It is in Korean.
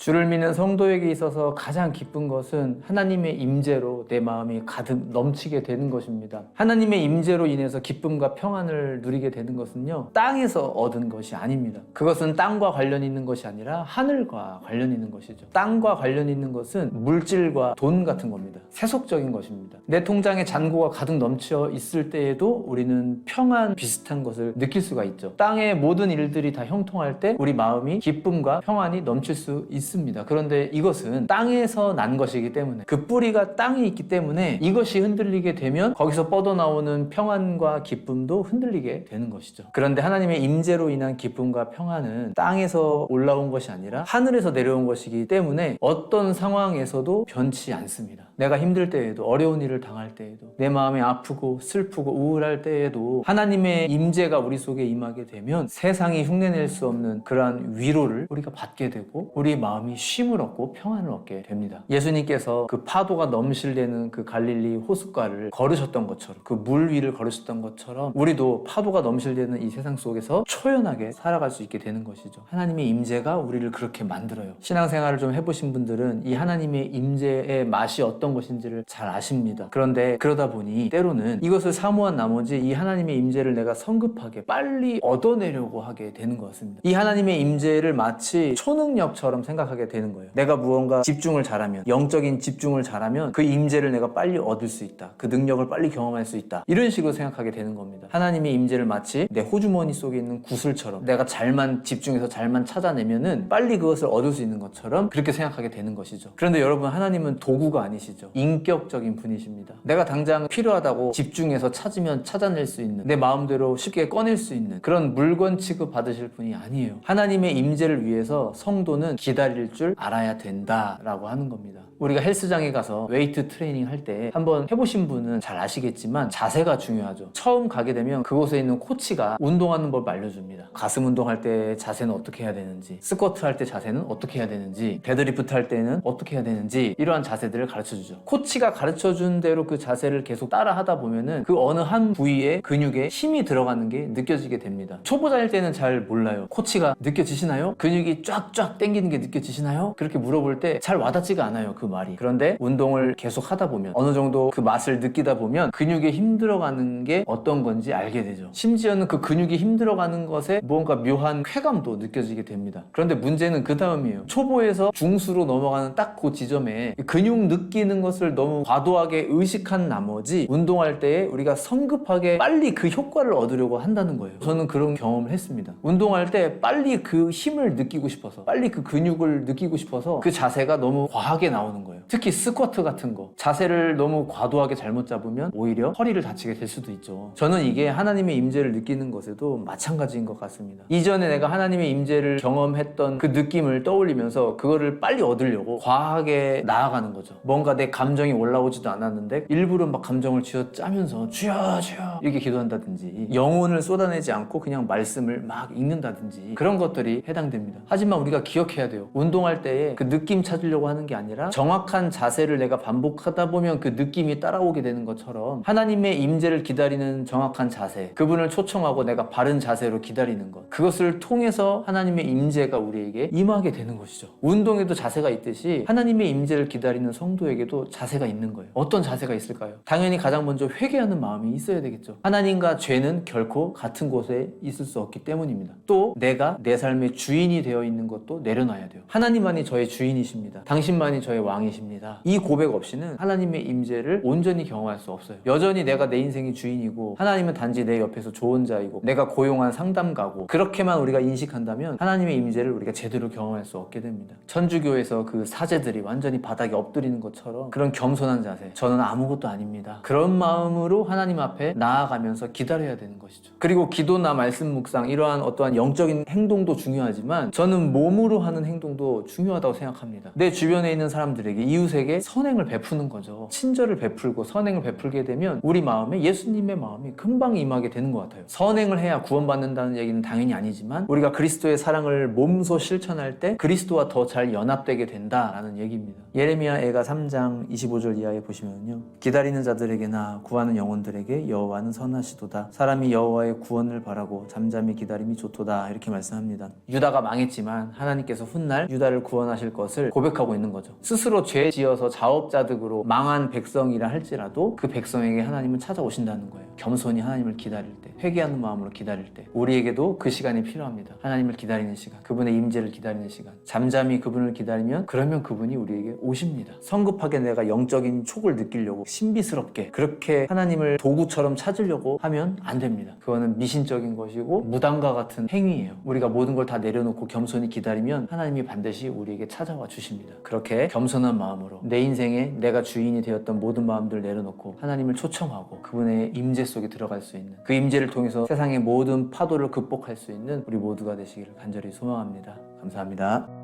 주를 믿는 성도에게 있어서 가장 기쁜 것은 하나님의 임재로 내 마음이 가득 넘치게 되는 것입니다. 하나님의 임재로 인해서 기쁨과 평안을 누리게 되는 것은요, 땅에서 얻은 것이 아닙니다. 그것은 땅과 관련 있는 것이 아니라 하늘과 관련 있는 것이죠. 땅과 관련 있는 것은 물질과 돈 같은 겁니다. 세속적인 것입니다. 내 통장에 잔고가 가득 넘쳐 있을 때에도 우리는 평안 비슷한 것을 느낄 수가 있죠. 땅의 모든 일들이 다 형통할 때 우리 마음이 기쁨과 평안이 넘칠 수 있습니다. 그런데 이것은 땅에서 난 것이기 때문에, 그 뿌리가 땅에 있기 때문에 이것이 흔들리게 되면 거기서 뻗어나오는 평안과 기쁨도 흔들리게 되는 것이죠. 그런데 하나님의 임재로 인한 기쁨과 평안은 땅에서 올라온 것이 아니라 하늘에서 내려온 것이기 때문에 어떤 상황에서도 변치 않습니다. 내가 힘들 때에도, 어려운 일을 당할 때에도, 내 마음이 아프고 슬프고 우울할 때에도 하나님의 임재가 우리 속에 임하게 되면 세상이 흉내낼 수 없는 그러한 위로를 우리가 받게 되고 우리 마음이 쉼을 얻고 평안을 얻게 됩니다. 예수님께서 그 파도가 넘실대는 그 갈릴리 호숫가를 걸으셨던 것처럼, 그 물 위를 걸으셨던 것처럼 우리도 파도가 넘실대는 이 세상 속에서 초연하게 살아갈 수 있게 되는 것이죠. 하나님의 임재가 우리를 그렇게 만들어요. 신앙생활을 좀 해보신 분들은 이 하나님의 임재의 맛이 어떤 것인지를 잘 아십니다. 그런데 그러다 보니 때로는 이것을 사모한 나머지 이 하나님의 임재를 내가 성급하게 빨리 얻어내려고 하게 되는 것 같습니다. 이 하나님의 임재를 마치 초능력처럼 생각하게 되는 거예요. 내가 무언가 집중을 잘하면, 영적인 집중을 잘하면 그 임재를 내가 빨리 얻을 수 있다, 그 능력을 빨리 경험할 수 있다, 이런 식으로 생각하게 되는 겁니다. 하나님의 임재를 마치 내 호주머니 속에 있는 구슬처럼 내가 잘만 집중해서 잘만 찾아내면은 빨리 그것을 얻을 수 있는 것처럼 그렇게 생각하게 되는 것이죠. 그런데 여러분, 하나님은 도구가 아니시죠. 인격적인 분이십니다. 내가 당장 필요하다고 집중해서 찾으면 찾아낼 수 있는, 내 마음대로 쉽게 꺼낼 수 있는 그런 물건 취급 받으실 분이 아니에요. 하나님의 임재를 위해서 성도는 기다릴 줄 알아야 된다라고 하는 겁니다. 우리가 헬스장에 가서 웨이트 트레이닝 할 때 한번 해보신 분은 잘 아시겠지만 자세가 중요하죠. 처음 가게 되면 그곳에 있는 코치가 운동하는 법을 알려줍니다. 가슴 운동할 때 자세는 어떻게 해야 되는지, 스쿼트 할 때 자세는 어떻게 해야 되는지, 데드리프트 할 때는 어떻게 해야 되는지, 이러한 자세들을 가르쳐주죠. 코치가 가르쳐준 대로 그 자세를 계속 따라 하다 보면은 그 어느 한 부위에 근육에 힘이 들어가는 게 느껴지게 됩니다. 초보자일 때는 잘 몰라요. 코치가 느껴지시나요? 근육이 쫙쫙 당기는 게 느껴지시나요? 그렇게 물어볼 때 잘 와닿지가 않아요, 그 말이. 그런데 운동을 계속 하다 보면, 어느 정도 그 맛을 느끼다 보면 근육에 힘들어가는 게 어떤 건지 알게 되죠. 심지어는 그 근육이 힘들어가는 것에 무언가 묘한 쾌감도 느껴지게 됩니다. 그런데 문제는 그 다음이에요. 초보에서 중수로 넘어가는 딱 그 지점에 근육 느끼는 것을 너무 과도하게 의식한 나머지 운동할 때에 우리가 성급하게 빨리 그 효과를 얻으려고 한다는 거예요. 저는 그런 경험을 했습니다. 운동할 때 빨리 그 힘을 느끼고 싶어서, 빨리 그 근육을 느끼고 싶어서 그 자세가 너무 과하게 나오는 거예요. 특히 스쿼트 같은 거, 자세를 너무 과도하게 잘못 잡으면 오히려 허리를 다치게 될 수도 있죠. 저는 이게 하나님의 임재를 느끼는 것에도 마찬가지인 것 같습니다. 이전에 내가 하나님의 임재를 경험했던 그 느낌을 떠올리면서 그거를 빨리 얻으려고 과하게 나아가는 거죠. 뭔가 내 감정이 올라오지도 않았는데 일부러 막 감정을 쥐어짜면서 주여 주여 이렇게 기도한다든지, 영혼을 쏟아내지 않고 그냥 말씀을 막 읽는다든지, 그런 것들이 해당됩니다. 하지만 우리가 기억해야 돼요. 운동할 때에 그 느낌 찾으려고 하는 게 아니라 정확한 자세를 내가 반복하다 보면 그 느낌이 따라오게 되는 것처럼 하나님의 임재를 기다리는 정확한 자세, 그분을 초청하고 내가 바른 자세로 기다리는 것, 그것을 통해서 하나님의 임재가 우리에게 임하게 되는 것이죠. 운동에도 자세가 있듯이 하나님의 임재를 기다리는 성도에게도 자세가 있는 거예요. 어떤 자세가 있을까요? 당연히 가장 먼저 회개하는 마음이 있어야 되겠죠. 하나님과 죄는 결코 같은 곳에 있을 수 없기 때문입니다. 또 내가 내 삶의 주인이 되어 있는 것도 내려놔야 돼요. 하나님만이 저의 주인이십니다. 당신만이 저의 왕이십니다. 이 고백 없이는 하나님의 임재를 온전히 경험할 수 없어요. 여전히 내가 내 인생의 주인이고 하나님은 단지 내 옆에서 조언자이고 내가 고용한 상담가고, 그렇게만 우리가 인식한다면 하나님의 임재를 우리가 제대로 경험할 수 없게 됩니다. 천주교에서 그 사제들이 완전히 바닥에 엎드리는 것처럼 그런 겸손한 자세, 저는 아무것도 아닙니다, 그런 마음으로 하나님 앞에 나아가면서 기다려야 되는 것이죠. 그리고 기도나 말씀 묵상, 이러한 어떠한 영적인 행동도 중요하지만 저는 몸으로 하는 행동도 중요하다고 생각합니다. 내 주변에 있는 사람들에게, 이웃에게 선행을 베푸는 거죠. 친절을 베풀고 선행을 베풀게 되면 우리 마음에 예수님의 마음이 금방 임하게 되는 것 같아요. 선행을 해야 구원받는다는 얘기는 당연히 아니지만 우리가 그리스도의 사랑을 몸소 실천할 때 그리스도와 더 잘 연합되게 된다라는 얘기입니다. 예레미야 애가 3장 25절 이하에 보시면요, 기다리는 자들에게나 구하는 영혼들에게 여호와는 선하시도다. 사람이 여호와의 구원을 바라고 잠잠히 기다림이 좋도다. 이렇게 말씀합니다. 유다가 망했지만 하나님께서 훗날 유다를 구원하실 것을 고백하고 있는 거죠. 스스로 죄 지어서 자업자득으로 망한 백성이라 할지라도 그 백성에게 하나님은 찾아오신다는 거예요. 겸손히 하나님을 기다릴 때, 회개하는 마음으로 기다릴 때 우리에게도 그 시간이 필요합니다. 하나님을 기다리는 시간, 그분의 임재를 기다리는 시간. 잠잠히 그분을 기다리면 그러면 그분이 우리에게 오십니다. 성급하게 내가 영적인 촉을 느끼려고 신비스럽게 그렇게 하나님을 도구처럼 찾으려고 하면 안 됩니다. 그거는 미신적인 것이고 무당과 같은 행위예요. 우리가 모든 걸 다 내려놓고 겸손히 기다리면 하나님이 반드시 우리에게 찾아와 주십니다. 그렇게 겸손한 마음으로 내 인생에 내가 주인이 되었던 모든 마음들을 내려놓고 하나님을 초청하고 그분의 임재 속에 들어갈 수 있는, 그 임재를 통해서 세상의 모든 파도를 극복할 수 있는 우리 모두가 되시기를 간절히 소망합니다. 감사합니다.